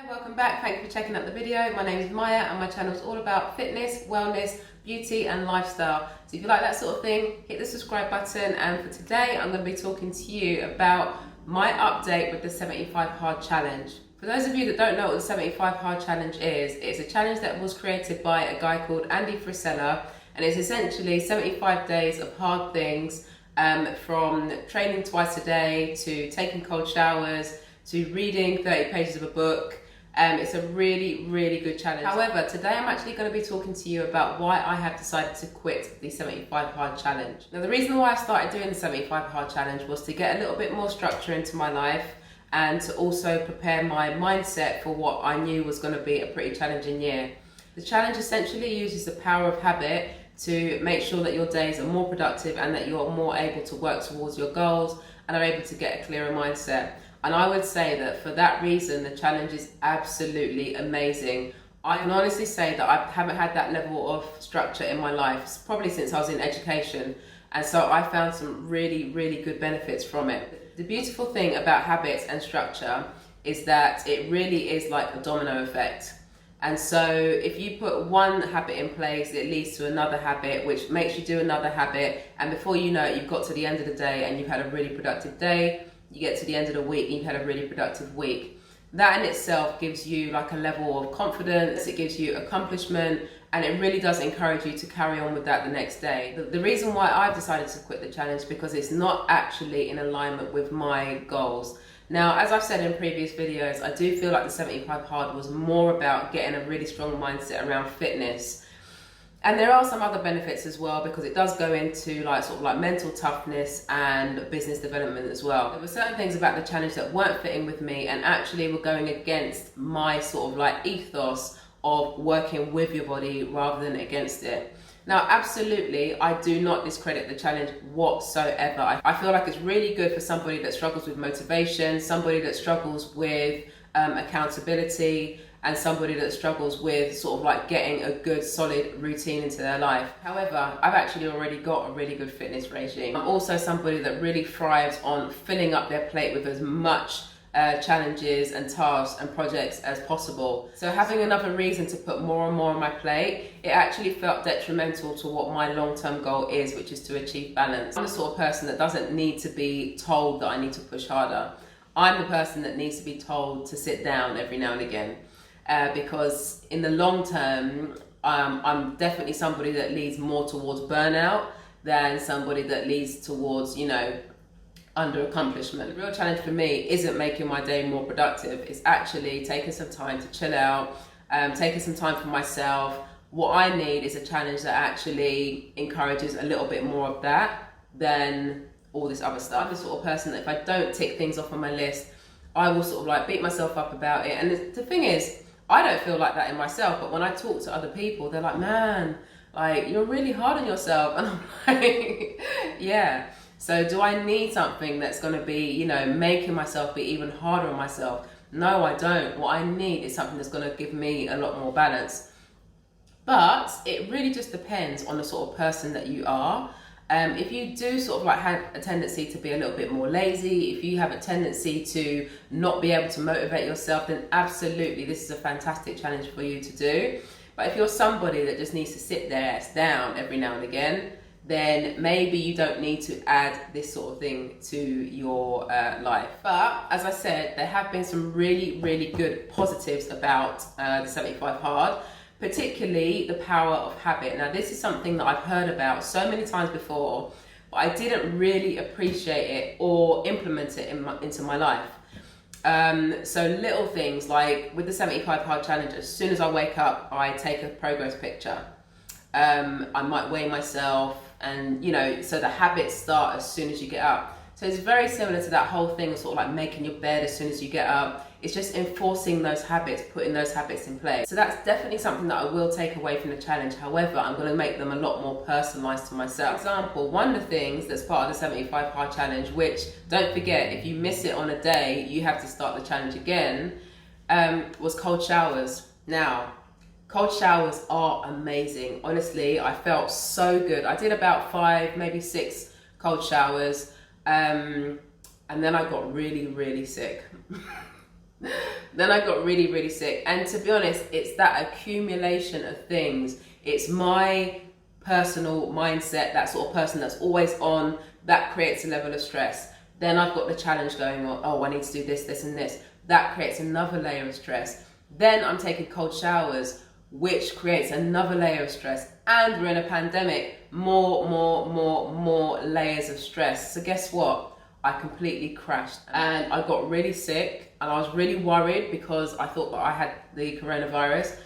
Welcome back. Thank you for checking out the video. My name is Maya and my channel is all about fitness, wellness, beauty and lifestyle. So if you like that sort of thing, hit the subscribe button, and for today I'm going to be talking to you about my update with the 75 Hard Challenge. For those of you that don't know what the 75 Hard Challenge is, it's a challenge that was created by a guy called Andy Frisella, and it's essentially 75 days of hard things, from training twice a day to taking cold showers to reading 30 pages of a book. It's a really, really good challenge. However, today I'm actually going to be talking to you about why I have decided to quit the 75 Hard Challenge. Now, the reason why I started doing the 75 Hard Challenge was to get a little bit more structure into my life and to also prepare my mindset for what I knew was going to be a pretty challenging year. The challenge essentially uses the power of habit to make sure that your days are more productive and that you're more able to work towards your goals and are able to get a clearer mindset. And I would say that for that reason, the challenge is absolutely amazing. I can honestly say that I haven't had that level of structure in my life, probably since I was in education. And so I found some really, really good benefits from it. The beautiful thing about habits and structure is that it really is like a domino effect. And so if you put one habit in place, it leads to another habit, which makes you do another habit. And before you know it, you've got to the end of the day and you've had a really productive day. You get to the end of the week and you've had a really productive week. That in itself gives you like a level of confidence, it gives you accomplishment, and it really does encourage you to carry on with that the next day. The reason why I've decided to quit the challenge is because it's not actually in alignment with my goals. Now, as I've said in previous videos, I do feel like the 75 Hard was more about getting a really strong mindset around fitness. And there are some other benefits as well, because it does go into like mental toughness and business development as well. There were certain things about the challenge that weren't fitting with me and actually were going against my sort of like ethos of working with your body rather than against it. Now, absolutely, I do not discredit the challenge whatsoever. I feel like it's really good for somebody that struggles with motivation, somebody that struggles with accountability, and somebody that struggles with sort of like getting a good solid routine into their life. However, I've actually already got a really good fitness regime. I'm also somebody that really thrives on filling up their plate with as much challenges and tasks and projects as possible. So having another reason to put more and more on my plate, it actually felt detrimental to what my long-term goal is, which is to achieve balance. I'm the sort of person that doesn't need to be told that I need to push harder. I'm the person that needs to be told to sit down every now and again. Because in the long term, I'm definitely somebody that leads more towards burnout than somebody that leads towards, under accomplishment. The real challenge for me isn't making my day more productive. It's actually taking some time to chill out, taking some time for myself. What I need is a challenge that actually encourages a little bit more of that than all this other stuff. I'm the sort of person that if I don't tick things off on my list, I will sort of like beat myself up about it. And the thing is, I don't feel like that in myself, but when I talk to other people, they're like, man, like, you're really hard on yourself. And I'm like, yeah. So do I need something that's going to be, making myself be even harder on myself? No, I don't. What I need is something that's going to give me a lot more balance. But it really just depends on the sort of person that you are. If you do sort of like have a tendency to be a little bit more lazy, if you have a tendency to not be able to motivate yourself, then absolutely this is a fantastic challenge for you to do. But if you're somebody that just needs to sit their ass down every now and again, then maybe you don't need to add this sort of thing to your life. But as I said, there have been some really, really good positives about the 75 Hard. Particularly the power of habit. Now, this is something that I've heard about so many times before, but I didn't really appreciate it or implement it into my life. So little things like with the 75 Hard Challenge, as soon as I wake up, I take a progress picture. I might weigh myself, and so the habits start as soon as you get up. So it's very similar to that whole thing of sort of like making your bed as soon as you get up. It's just enforcing those habits, putting those habits in place. So that's definitely something that I will take away from the challenge. However, I'm going to make them a lot more personalized to myself. For example, one of the things that's part of the 75 Hard Challenge, which don't forget, if you miss it on a day, you have to start the challenge again, was cold showers. Now, cold showers are amazing. Honestly, I felt so good. I did about 5, maybe 6 cold showers. And then I got really, really sick. Then I got really, really sick. And to be honest, it's that accumulation of things. It's my personal mindset, that sort of person that's always on, that creates a level of stress. Then I've got the challenge going on. Oh, I need to do this, this, and this. That creates another layer of stress. Then I'm taking cold showers, which creates another layer of stress. And we're in a pandemic, more layers of stress. So guess what? I completely crashed and I got really sick, and I was really worried because I thought that I had the coronavirus.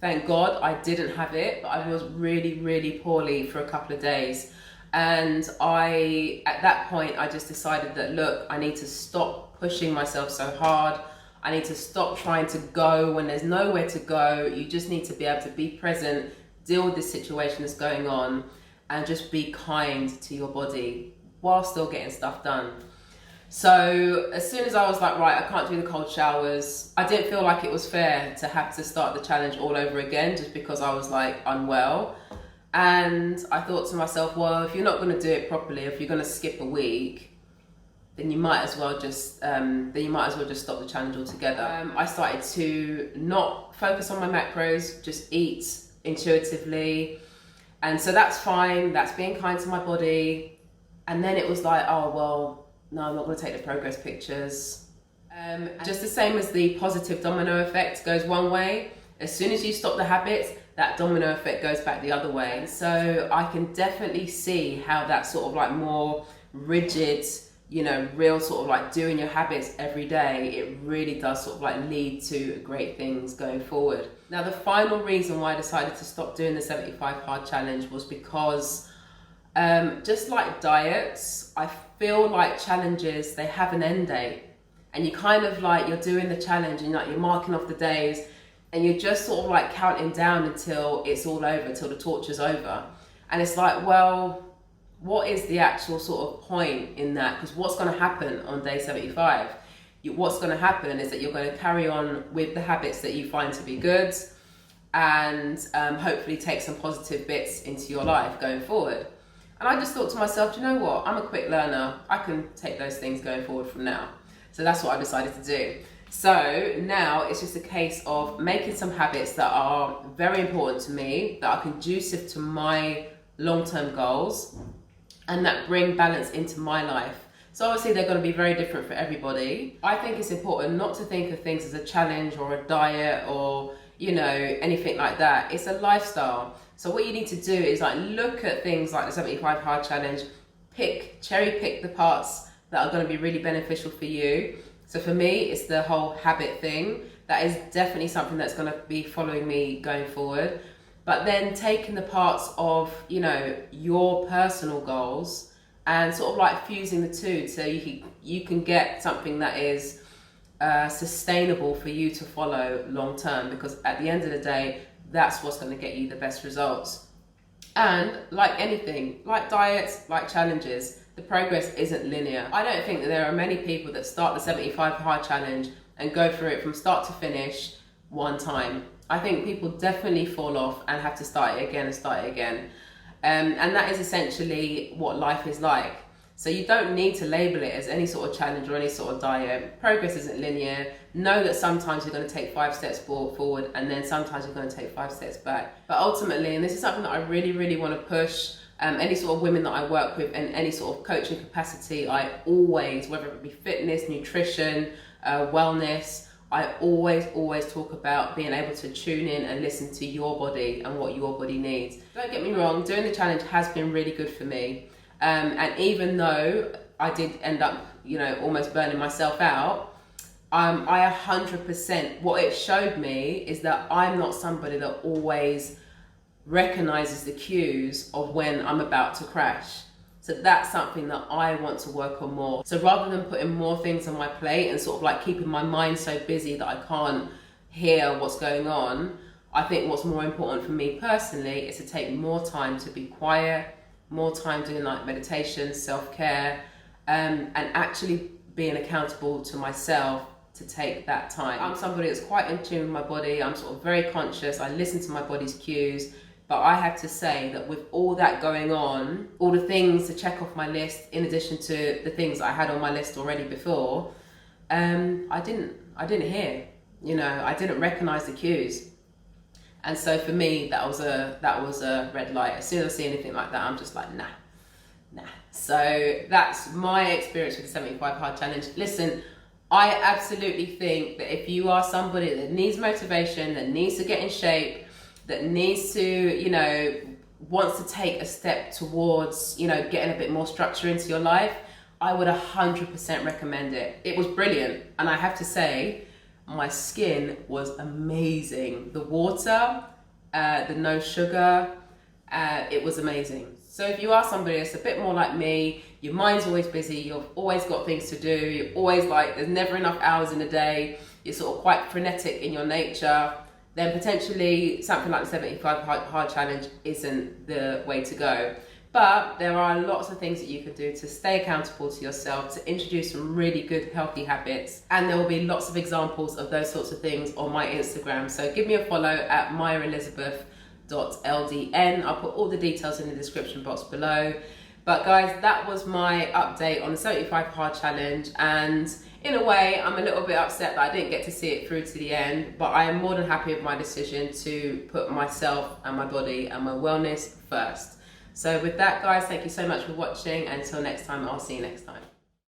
Thank God I didn't have it, but I was really, really poorly for a couple of days. And at that point, I just decided that, look, I need to stop pushing myself so hard. I need to stop trying to go when there's nowhere to go. You just need to be able to be present, deal with this situation that's going on, and just be kind to your body while still getting stuff done. So as soon as I was like, right, I can't do the cold showers, I didn't feel like it was fair to have to start the challenge all over again just because I was like unwell. And I thought to myself, well, if you're not going to do it properly, if you're going to skip a week, then you might as well just stop the challenge altogether. I started to not focus on my macros, just eat intuitively. And so that's fine, that's being kind to my body. And then it was like, oh, well, no, I'm not going to take the progress pictures. Just the same as the positive domino effect goes one way, as soon as you stop the habits, that domino effect goes back the other way. So I can definitely see how that sort of like more rigid, real sort of like doing your habits every day, it really does sort of like lead to great things going forward. Now, the final reason why I decided to stop doing the 75 hard challenge was because just like diets, I feel like challenges, they have an end date, and you kind of like, you're doing the challenge and like you're marking off the days and you're just sort of like counting down until it's all over, till the torture's over. And it's like, well, what is the actual sort of point in that? Because what's going to happen on day 75? What's going to happen is that you're going to carry on with the habits that you find to be good, and hopefully take some positive bits into your life going forward. And I just thought to myself, do you know what? I'm a quick learner. I can take those things going forward from now. So that's what I decided to do. So now it's just a case of making some habits that are very important to me, that are conducive to my long-term goals, and that bring balance into my life. So obviously they're going to be very different for everybody. I think it's important not to think of things as a challenge or a diet or, anything like that. It's a lifestyle. So what you need to do is like look at things like the 75 hard challenge, cherry pick the parts that are going to be really beneficial for you. So for me, it's the whole habit thing. That is definitely something that's going to be following me going forward. But then taking the parts of, your personal goals and sort of like fusing the two so you can get something that is sustainable for you to follow long term, because at the end of the day, that's what's going to get you the best results. And like anything, like diets, like challenges, the progress isn't linear. I don't think that there are many people that start the 75 hard challenge and go through it from start to finish one time. I think people definitely fall off and have to start it again and start it again. And that is essentially what life is like. So you don't need to label it as any sort of challenge or any sort of diet. Progress isn't linear. Know that sometimes you're going to take 5 steps forward and then sometimes you're going to take 5 steps back. But ultimately, and this is something that I really, really want to push, any sort of women that I work with in any sort of coaching capacity, I always, whether it be fitness, nutrition, wellness, I always talk about being able to tune in and listen to your body and what your body needs. Don't get me wrong, doing the challenge has been really good for me. And even though I did end up, almost burning myself out, I 100%, what it showed me is that I'm not somebody that always recognizes the cues of when I'm about to crash. So that's something that I want to work on more. So rather than putting more things on my plate and sort of like keeping my mind so busy that I can't hear what's going on, I think what's more important for me personally is to take more time to be quiet, more time doing like meditation, self-care, and actually being accountable to myself to take that time. I'm somebody that's quite in tune with my body. I'm sort of very conscious. I listen to my body's cues. But I have to say that with all that going on, all the things to check off my list, in addition to the things I had on my list already before, I didn't hear. You know, I didn't recognize the cues. And so for me, that was a red light. As soon as I see anything like that, I'm just like, nah. So that's my experience with the 75 hard challenge. Listen, I absolutely think that if you are somebody that needs motivation, that needs to get in shape, that needs to, you know, wants to take a step towards, you know, getting a bit more structure into your life, I would 100% recommend it. It was brilliant. And I have to say, my skin was amazing. The water, the no sugar, it was amazing. So if you are somebody that's a bit more like me, your mind's always busy, you've always got things to do, you're always like, there's never enough hours in a day, you're sort of quite frenetic in your nature, then potentially something like the 75 hard challenge isn't the way to go. But there are lots of things that you can do to stay accountable to yourself, to introduce some really good healthy habits. And there will be lots of examples of those sorts of things on my Instagram. So give me a follow at maya.elizabeth.ldn. I'll put all the details in the description box below. But guys, that was my update on the 75 hard challenge. And in a way, I'm a little bit upset that I didn't get to see it through to the end, but I am more than happy with my decision to put myself and my body and my wellness first. So with that, guys, thank you so much for watching. Until next time, I'll see you next time.